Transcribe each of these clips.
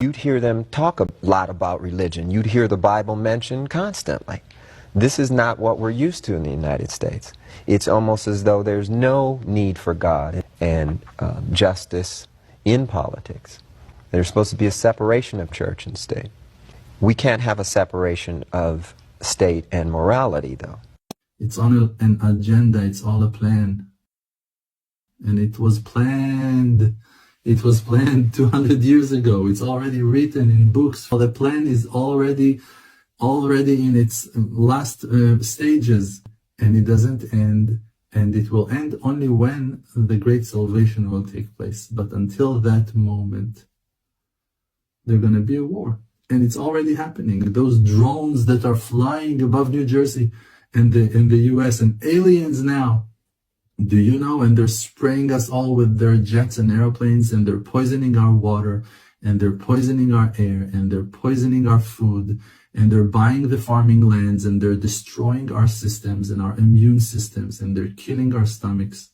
You'd hear them talk a lot about religion. You'd hear the Bible mentioned constantly. This is not what we're used to in the United States. It's almost as though there's no need for God and justice in politics. There's supposed to be a separation of church and state. We can't have a separation of state and morality, though. It's on an agenda. It's all a plan. And it was planned. It was planned 200 years ago. It's already written in books. The plan is already in its last stages, and it doesn't end, and it will end only when the great salvation will take place. But until that moment, there's going to be a war, and it's already happening. Those drones that are flying above New Jersey and the U.S. and aliens now. Do you know? And they're spraying us all with their jets and airplanes, and they're poisoning our water, and they're poisoning our air, and they're poisoning our food, and they're buying the farming lands, and they're destroying our systems and our immune systems, and they're killing our stomachs.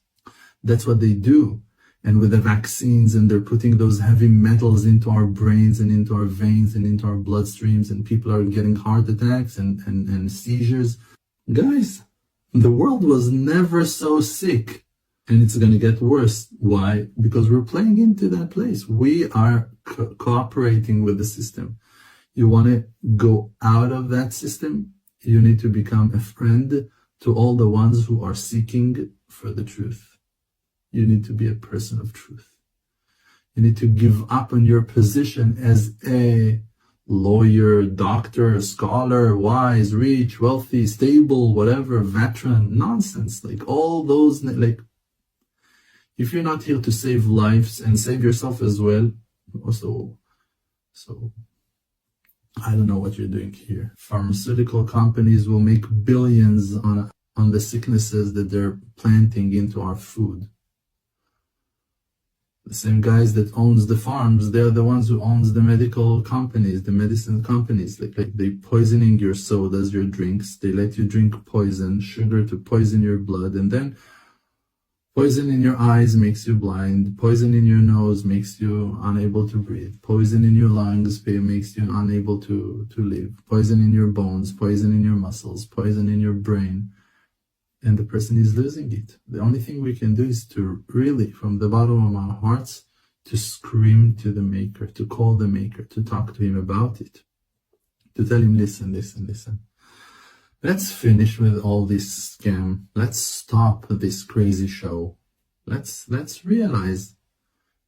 That's what they do. And with the vaccines, and they're putting those heavy metals into our brains and into our veins and into our bloodstreams, and people are getting heart attacks and seizures. Guys, the world was never so sick, and it's going to get worse. Why? Because we're playing into that place. We are cooperating with the system. You want to go out of that system, you need to become a friend to all the ones who are seeking for the truth. You need to be a person of truth. You need to give up on your position as a lawyer, doctor, scholar, wise, rich, wealthy, stable, whatever, veteran, nonsense. Like all those, like, if you're not here to save lives and save yourself as well, so I don't know what you're doing here. Pharmaceutical companies will make billions on the sicknesses that they're planting into our food. The same guys that owns the farms, they're the ones who owns the medical companies, the medicine companies. Like they poisoning your sodas, your drinks. They let you drink poison, sugar to poison your blood, and then poison in your eyes makes you blind. Poison in your nose makes you unable to breathe. Poison in your lungs makes you unable to live. Poison in your bones, poison in your muscles, poison in your brain. And the person is losing it. The only thing we can do is to really, from the bottom of our hearts, to scream to the Maker, to call the Maker, to talk to him about it, to tell him, listen, listen, listen. Let's finish with all this scam. Let's stop this crazy show. Let's realize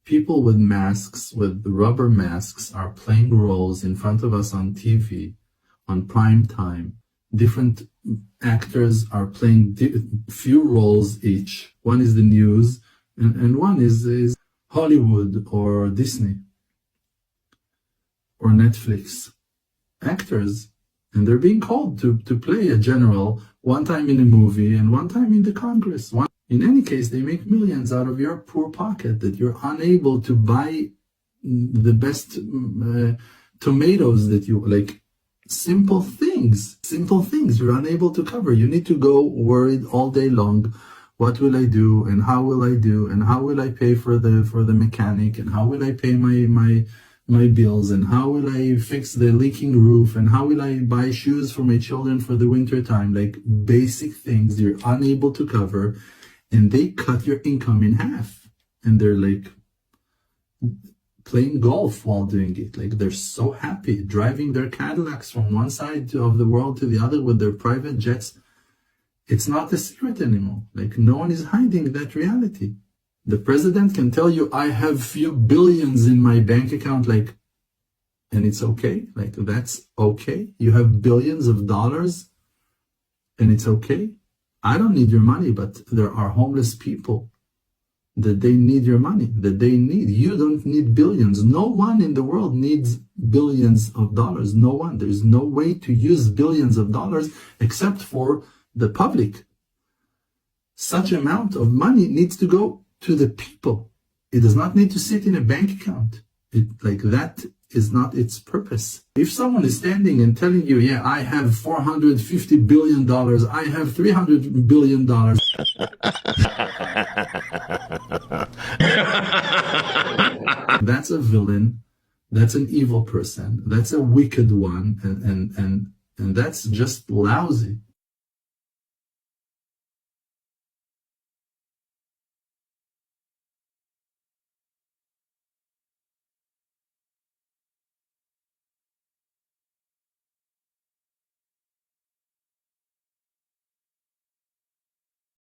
people with masks, with rubber masks, are playing roles in front of us on TV, on prime time. Different actors are playing few roles each. One is the news, and one is Hollywood or Disney or Netflix. Actors. And they're being called to play a general, one time in a movie and one time in the Congress. In any case, they make millions out of your poor pocket that you're unable to buy the best tomatoes that you like. Simple things you're unable to cover. You need to go worried all day long. What will I do, and how will I do, and how will I pay for the mechanic, and how will I pay my bills, and how will I fix the leaking roof, and how will I buy shoes for my children for the winter time? Like basic things you're unable to cover, and they cut your income in half, and they're like playing golf while doing it. Like they're so happy driving their Cadillacs from one side of the world to the other with their private jets. It's not a secret anymore. Like no one is hiding that reality. The president can tell you, I have few billions in my bank account, like, and it's okay. Like that's okay. You have billions of dollars and it's okay. I don't need your money, but there are homeless people that they need your money, that they need. You don't need billions. No one in the world needs billions of dollars. No one. There's no way to use billions of dollars except for the public. Such amount of money needs to go to the people. It does not need to sit in a bank account. That is not its purpose. If someone is standing and telling you, yeah, I have $450 billion, I have $300 billion. That's a villain That's an evil person. That's a wicked one, and that's just lousy.